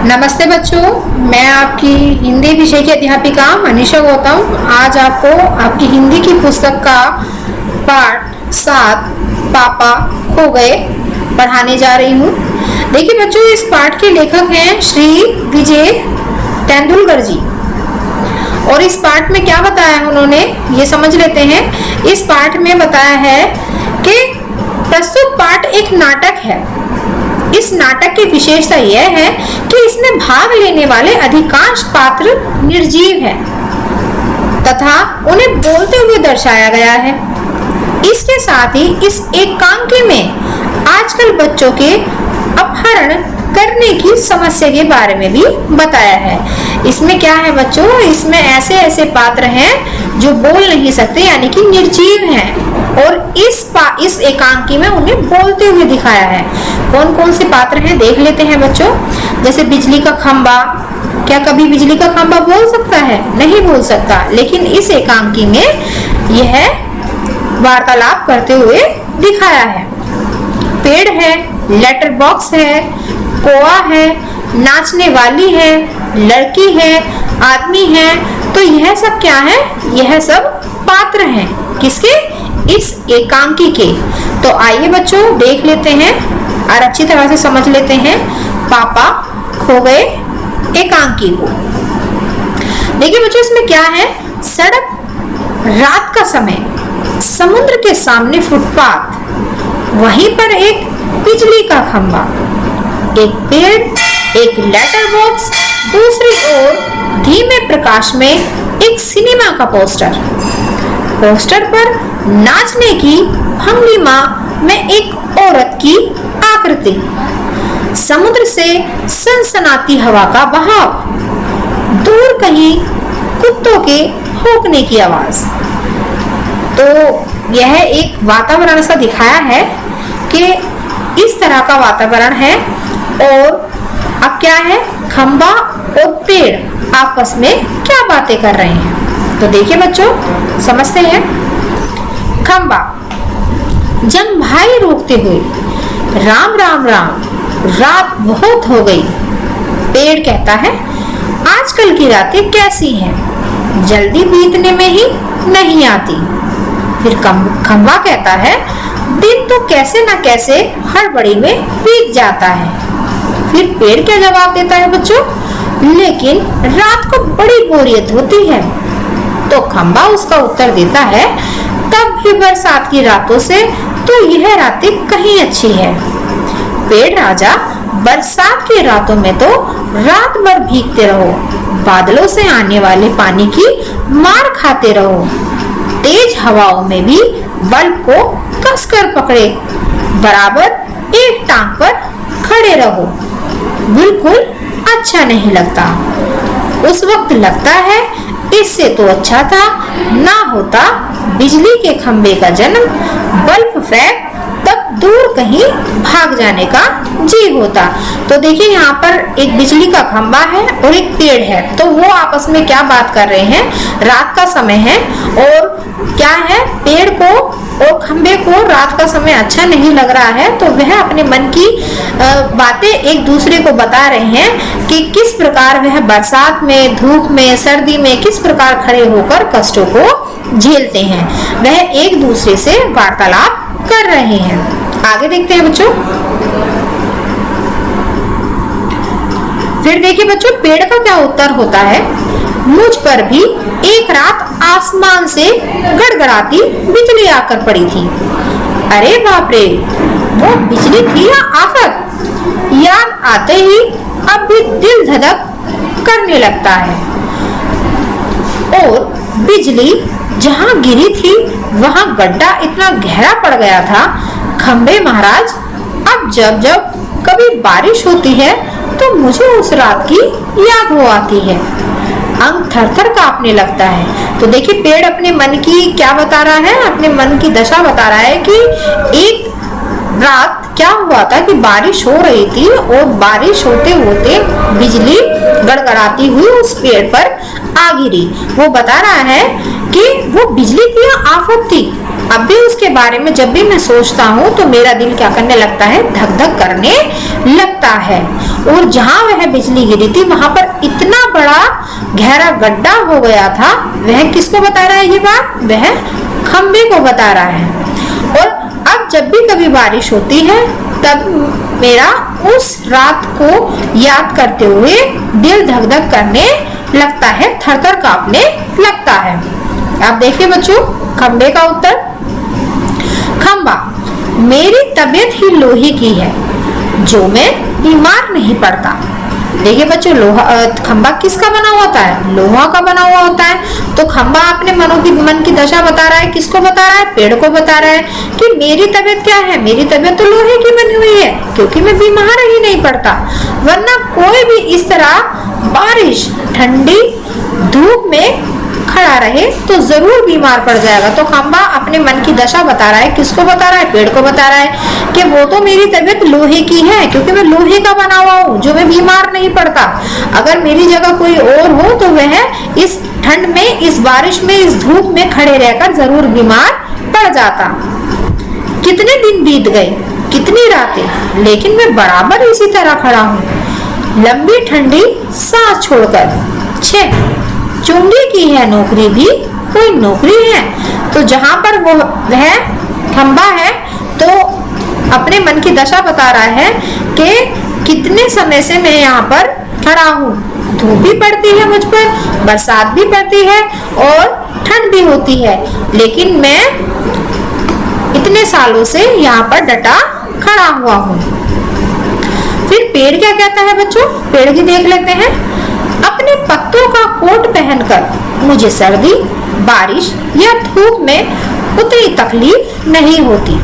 नमस्ते बच्चों, मैं आपकी हिंदी विषय की अध्यापिका मनीषा गौतम आज आपको आपकी हिंदी की पुस्तक का पाठ 7 पापा खो गए पढ़ाने जा रही हूँ। देखिए बच्चों, इस पाठ के लेखक हैं श्री विजय तेंदुलकर जी। और इस पाठ में क्या बताया है उन्होंने, ये समझ लेते हैं। इस पाठ में बताया है कि प्रस्तुत पाठ एक नाटक है। इस नाटक की विशेषता यह है कि इसमें भाग लेने वाले अधिकांश पात्र निर्जीव हैं तथा उन्हें बोलते हुए दर्शाया गया है। इसके साथ ही इस एकांकी में आजकल बच्चों के अपहरण करने की समस्या के बारे में भी बताया है। इसमें क्या है बच्चों, इसमें ऐसे ऐसे पात्र हैं जो बोल नहीं सकते यानी कि निर्जीव हैं और इस एकांकी में उन्हें बोलते हुए दिखाया है। कौन कौन से पात्र हैं देख लेते हैं बच्चों। जैसे बिजली का खंबा, क्या कभी बिजली का खंबा बोल सकता है? नहीं बोल सकता, लेकिन इस एकांकी में यह वार्तालाप करते हुए दिखाया है। पेड़ है, लेटर बॉक्स है, कोआ है, नाचने वाली है, लड़की है, आदमी है। तो यह सब क्या है? यह सब पात्र हैं किसके? इस एकांकी के। तो आइए बच्चों देख लेते हैं और अच्छी तरह से समझ लेते हैं पापा खो गए एकांकी को। देखिए बच्चों, इसमें क्या है? सड़क, रात का समय, समुद्र के सामने फुटपाथ, वहीं पर एक बिजली का खंबा, एक पेड़, एक लेटर बॉक्स, दूसरी ओर धीमे प्रकाश में एक सिनेमा का पोस्टर। पोस्टर पर नाचने की भंगिमा में एक औरत की आकृति, समुद्र से सनसनाती हवा का बहाव, दूर कहीं कुत्तों के भौंकने की आवाज। तो यह एक वातावरण सा दिखाया है कि इस तरह का वातावरण है। और अब क्या है? खंबा और पेड़ आपस में क्या बातें कर रहे हैं, तो देखिए बच्चों समझते हैं। खंबा, जंग भाई रोकते हुए, राम राम राम, रात बहुत हो गई। पेड़ कहता है, आजकल की रातें कैसी हैं, जल्दी बीतने में ही नहीं आती। फिर खंबा कहता है, दिन तो कैसे ना कैसे हड़बड़ी में बीत जाता है। फिर पेड़ क्या जवाब देता है बच्चों? लेकिन रात को बड़ी बोरियत होती है। तो खंबा उसका उत्तर देता है, तब भी बरसात की रातों से तो यह रातें कहीं अच्छी है। पेड़ राजा, बरसात की रातों में तो रात भर भीगते रहो, बादलों से आने वाले पानी की मार खाते रहो, तेज हवाओं में भी बल्ब को कसकर पकड़े, बराबर एक टांग पर खड़े रहो, बिल्कुल अच्छा नहीं लगता। उस वक्त लगता है इससे तो अच्छा था ना होता बिजली के खंबे का जन्म, बल्ब फैक तब दूर कहीं भाग जाने का जी होता। तो देखिए यहाँ पर एक बिजली का खंबा है और एक पेड़ है, तो वो आपस में क्या बात कर रहे हैं? रात का समय है और क्या है, पेड़ को और खंबे को रात का समय अच्छा नहीं लग रहा है, तो वह अपने मन की बातें एक दूसरे को बता रहे हैं कि किस प्रकार वह बरसात में, धूप में, सर्दी में किस प्रकार खड़े होकर कष्टों को झेलते हैं। वह एक दूसरे से वार्तालाप कर रहे हैं। आगे देखते हैं बच्चों। फिर देखिए बच्चों, पेड़ का क्या उत्तर होता है? मुझ पर भी एक रात आसमान से गड़गड़ाती बिजली आकर पड़ी थी। अरे बाप रे, वो बिजली थी या आफत? याद आते ही अब भी दिल धड़क करने लगता है। और बिजली जहाँ गिरी थी वहाँ गड्ढा इतना गहरा पड़ गया था। खंबे महाराज, अब जब जब कभी बारिश होती है तो मुझे उस रात की याद हो आती है, अंग थर थर कांपने लगता है। तो देखिए पेड़ अपने मन की क्या बता रहा है? अपने मन की दशा बता रहा है कि एक रात क्या हुआ था कि बारिश हो रही थी और बारिश होते होते बिजली गड़गड़ाती हुई उस पेड़ पर आ गिरी। वो बता रहा है कि वो बिजली थी या आफत थी। अब भी उसके बारे में जब भी मैं सोचता हूँ तो मेरा दिल क्या करने लगता है? धक धक करने लगता है। और जहां वह बिजली गिरी थी वहां पर इतना बड़ा गहरा गड्ढा हो गया था। वह किसको बता रहा है ये बात? वह खंबे को बता रहा है। और अब जब भी कभी बारिश होती है तब मेरा उस रात को याद करते हुए दिल धक धक करने लगता है, थर थर कांपने लगता है। आप देखिए बच्चों खंबे का उत्तर। खंबा, मेरी तबीयत ही लोहे की है जो मैं बीमार नहीं पड़ता। देखिए बच्चों खंबा किसका बना होता है? लोहा का बना हुआ होता है। तो खंबा अपने मन की दशा बता रहा है। किसको बता रहा है? पेड़ को बता रहा है कि मेरी तबीयत क्या है? मेरी तबीयत तो लोहे की बनी हुई है क्योंकि मैं बीमार ही नहीं पड़ता। वरना कोई भी इस तरह बारिश ठंडी धूप में खड़ा रहे तो जरूर बीमार पड़ जाएगा। तो खंबा अपने मन की दशा बता रहा है। किसको बता रहा है? पेड़ को बता रहा है कि वो तो मेरी तबीयत लोहे की है क्योंकि मैं लोहे का बना हुआ हूँ जो मैं बीमार नहीं पड़ता। अगर मेरी जगह कोई और हो तो वह इस ठंड में, इस बारिश में, इस धूप में खड़े रहकर जरूर बीमार पड़ जाता। कितने दिन बीत गए, कितनी रातें, लेकिन मैं बराबर इसी तरह खड़ा हूँ लंबी ठंडी सांस छोड़कर। 6 चुंगी की है नौकरी भी कोई नौकरी है। तो जहां पर वह खंबा है तो अपने मन की दशा बता रहा है कि कितने समय से मैं यहाँ पर खड़ा हूँ। धूप भी पड़ती है मुझ पर, बरसात भी पड़ती है और ठंड भी होती है, लेकिन मैं इतने सालों से यहाँ पर डटा खड़ा हुआ हूँ। फिर पेड़ क्या कहता है बच्चों? पेड़ की देख लेते हैं। अपने पत्तों का कोट पहनकर मुझे सर्दी, बारिश या धूप में उतनी तकलीफ नहीं होती।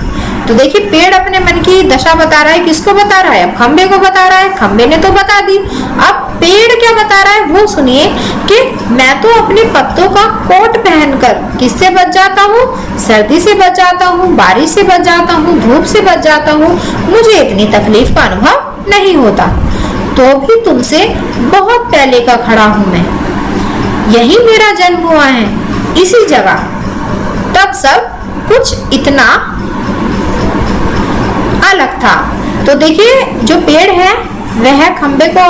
तो देखिए पेड़ अपने मन की दशा बता रहा है। किसको बता रहा है? अब खंबे को बता रहा है। खंबे ने तो बता दी, अब पेड़ क्या बता रहा है वो सुनिए कि मैं तो अपने पत्तों का कोट पहनकर किससे बच जाता हूँ? सर्दी से बच जाता हूँ, बारिश से बच जाता हूँ, धूप से बच जाता हूँ, मुझे इतनी तकलीफ का अनुभव नहीं होता। तो भी तुमसे बहुत पहले का खड़ा हूं मैं, यही मेरा जन्म हुआ है, इसी जगह। तब सब कुछ इतना अलग था। तो देखिए जो पेड़ है वह खंबे को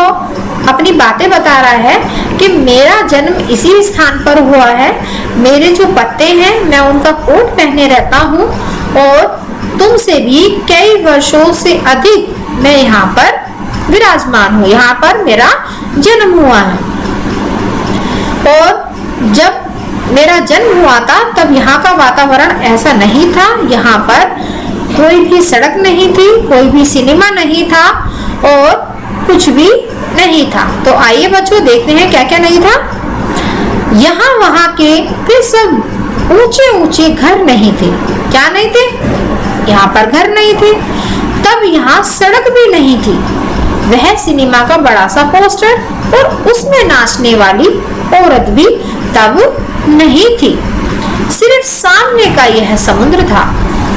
अपनी बातें बता रहा है कि मेरा जन्म इसी स्थान पर हुआ है, मेरे जो पत्ते हैं मैं उनका कोट पहने रहता हूँ और तुमसे भी कई वर्षों से अधिक मैं यहाँ पर विराजमान हूँ, यहाँ पर मेरा जन्म हुआ है। और जब मेरा जन्म हुआ था तब यहाँ का वातावरण ऐसा नहीं था। यहाँ पर कोई भी सड़क नहीं थी, कोई भी सिनेमा नहीं था और कुछ भी नहीं था। तो आइए बच्चों देखते हैं क्या क्या नहीं था। यहाँ वहाँ के सब ऊंचे ऊंचे घर नहीं थे। क्या नहीं थे? यहाँ पर घर नहीं थे। तब यहाँ सड़क भी नहीं थी। वह सिनेमा का बड़ा सा पोस्टर और उसमें नाचने वाली औरत भी तब नहीं थी। सिर्फ सामने का यह समुद्र था।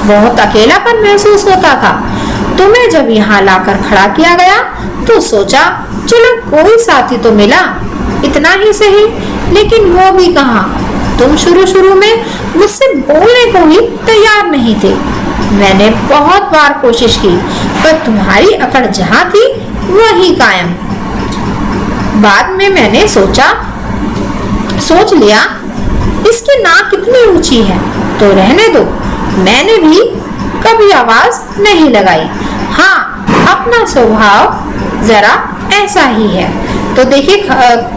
बहुत अकेलापन महसूस होता था। तुम्हें जब यहाँ लाकर खड़ा किया गया तो सोचा चलो कोई साथी तो मिला, इतना ही सही। लेकिन वो भी कहाँ, तुम शुरू में मुझसे बोलने को ही तैयार नहीं थे। मैंने बहुत बार कोशिश की पर तुम्हारी अकड़ जहाँ थी वही कायम। बाद में मैंने सोच लिया इसकी नाक कितनी ऊंची है तो रहने दो। मैंने भी कभी आवाज नहीं लगाई। हाँ, अपना स्वभाव जरा ऐसा ही है। तो देखिए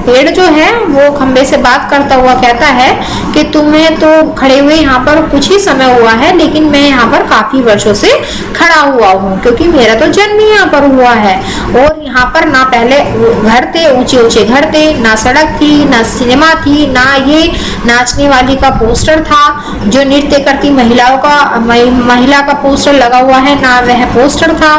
पेड़ जो है वो खंबे से बात करता हुआ कहता है कि तुम्हें तो खड़े हुए यहाँ पर कुछ ही समय हुआ है, लेकिन मैं यहाँ पर काफी वर्षों से खड़ा हुआ हूँ क्योंकि मेरा तो जन्म ही यहाँ पर हुआ है। और यहाँ पर ना पहले घर थे, ऊंचे ऊंचे घर थे, ना सड़क थी, ना सिनेमा थी, ना ये नाचने वाली का पोस्टर था जो नृत्य करती महिला का पोस्टर लगा हुआ है, ना वह पोस्टर था।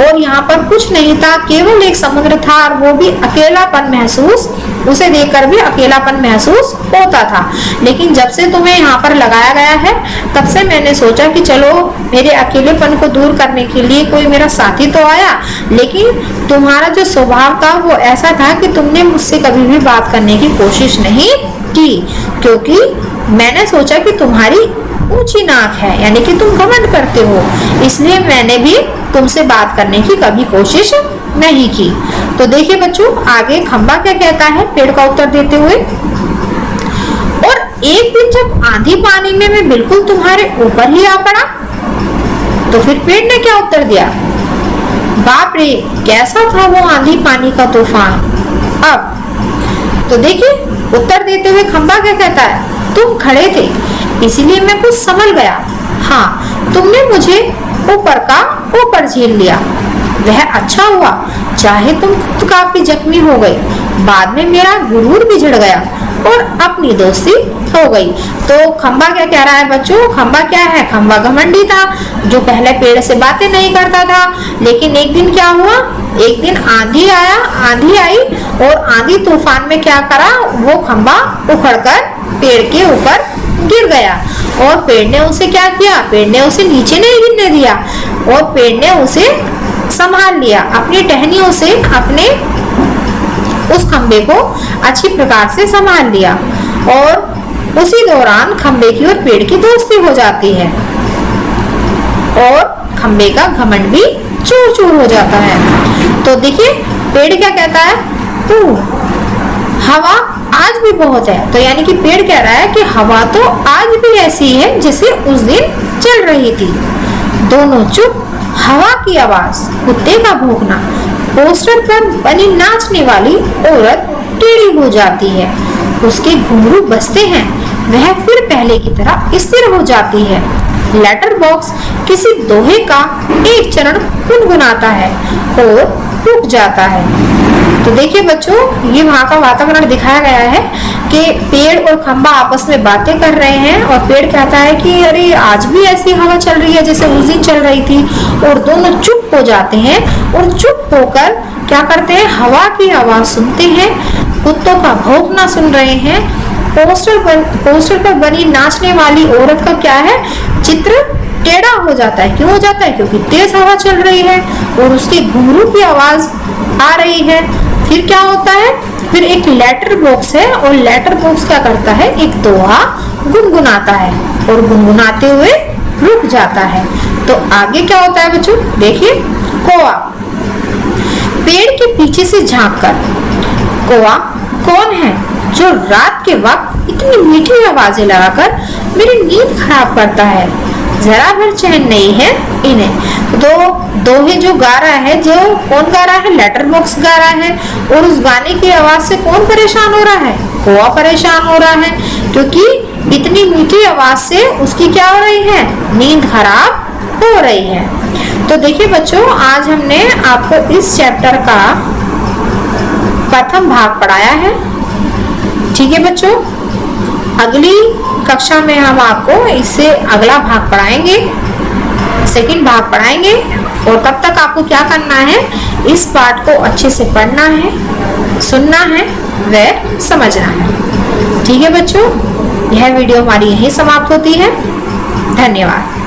और यहाँ पर कुछ नहीं था, केवल एक समुद्र था और वो भी अकेलापन महसूस, उसे देखकर भी अकेलापन महसूस होता था। लेकिन जब से तुम्हें यहाँ पर लगाया गया है तब से मैंने सोचा कि चलो मेरे अकेलेपन को दूर करने के लिए कोई मेरा साथी तो आया। लेकिन तुम्हारा जो स्वभाव था वो ऐसा था कि तुमने मुझसे कभी भी बात करने की कोशिश नहीं की, क्योंकि मैंने सोचा कि तुम्हारी ऊंची नाक है, यानी कि तुम घमंड करते हो, इसलिए मैंने भी तुमसे बात करने की कभी कोशिश नहीं की। तो देखिए बच्चों, आगे खंबा क्या कहता है पेड़ का उत्तर देते हुए, और एक दिन जब आंधी पानी में मैं बिल्कुल तुम्हारे ऊपर ही आ पड़ा। तो फिर पेड़ ने क्या उत्तर दिया? बाप रे, कैसा था वो आंधी पानी का तूफान। अब तो देखिए उत्तर देते हुए खंबा क्या कहता है? तुम खड़े थे इसीलिए मैं कुछ संभल गया। हाँ, तुमने मुझे ऊपर का ऊपर झेल लिया, वह अच्छा हुआ, चाहे तुम खुद काफी जख्मी हो गए। बाद में मेरा गुरूर बिछड़ गया और अपनी दोस्ती हो गई। तो खंबा क्या कह रहा है बच्चों? खंबा क्या है? खंबा घमंडी था, जो पहले पेड़ से बातें नहीं करता था, लेकिन एक दिन क्या हुआ? एक दिन आंधी आई और आंधी तूफान में क्या करा? वो खंबा उखड़कर पेड़ के ऊपर गिर गया और पेड़ ने उसे क्या किया? पेड़ ने उसे नीचे नहीं गिरने दिया और पेड़ ने उसे संभाल लिया, अपनी टहनियों से अपने उस खंबे को अच्छी प्रकार से संभाल लिया और उसी दौरान खंबे की और पेड़ की दोस्ती हो जाती है और खंबे का घमंड भी चूर चूर हो जाता है। तो देखिए पेड़ क्या कहता है? हवा आज भी बहुत है। तो यानी कि पेड़ कह रहा है कि हवा तो आज भी ऐसी है जैसे उस दिन चल रही थी। दोनों चुप, हवा की आवाज, कुत्ते का भौंकना, पोस्टर पर बनी नाचने वाली औरत टेढ़ी हो जाती है, उसके घुंघरू बजते हैं, वह फिर पहले की तरह स्थिर हो जाती है। लेटर बॉक्स किसी दोहे का एक चरण गुनगुनाता है और रुक जाता है। तो देखिए बच्चों, ये वहाँ का वातावरण दिखाया गया है कि पेड़ और खंबा आपस में बातें कर रहे हैं और पेड़ कहता है कि अरे आज भी ऐसी हवा चल रही है जैसे उस दिन चल रही थी, और दोनों चुप हो जाते हैं और चुप होकर क्या करते हैं? हवा की आवाज सुनते हैं, कुत्तों का भौंकना सुन रहे हैं, पोस्टर पर बनी नाचने वाली औरत का क्या है? चित्र टेढ़ा हो जाता है। क्यों हो जाता है? क्योंकि तेज हवा चल रही है और उसके घुंघरू की आवाज आ रही है। फिर क्या होता है? फिर एक लेटर बॉक्स है और लेटर बॉक्स क्या करता है? एक दोहा गुनगुनाता है और गुनगुनाते हुए रुक जाता है। तो आगे क्या होता है बच्चों? देखिए, कौवा पेड़ के पीछे से झांककर, कौवा कौन है जो रात के वक्त इतनी मीठी आवाजें लगाकर मेरी नींद खराब करता है? जरा भर चैन नहीं है इन्हें। दोहे जो गा रहा है, जो कौन गा रहा है? लेटर बॉक्स गा रहा है। और उस गाने की आवाज से कौन परेशान हो रहा है? कौवा परेशान हो रहा है, क्योंकि इतनी मीठी आवाज से उसकी क्या हो रही है? नींद खराब हो रही है। तो देखिए बच्चों, आज हमने आपको इस चैप्टर का प्रथम भाग पढ़ाया है। ठीक है बच्चों, अगली कक्षा में हम आपको इससे अगला भाग पढ़ाएंगे, सेकंड भाग पढ़ाएंगे। और तब तक आपको क्या करना है? इस पाठ को अच्छे से पढ़ना है, सुनना है व समझना है। ठीक है बच्चों, यह वीडियो हमारी यहीं समाप्त होती है। धन्यवाद।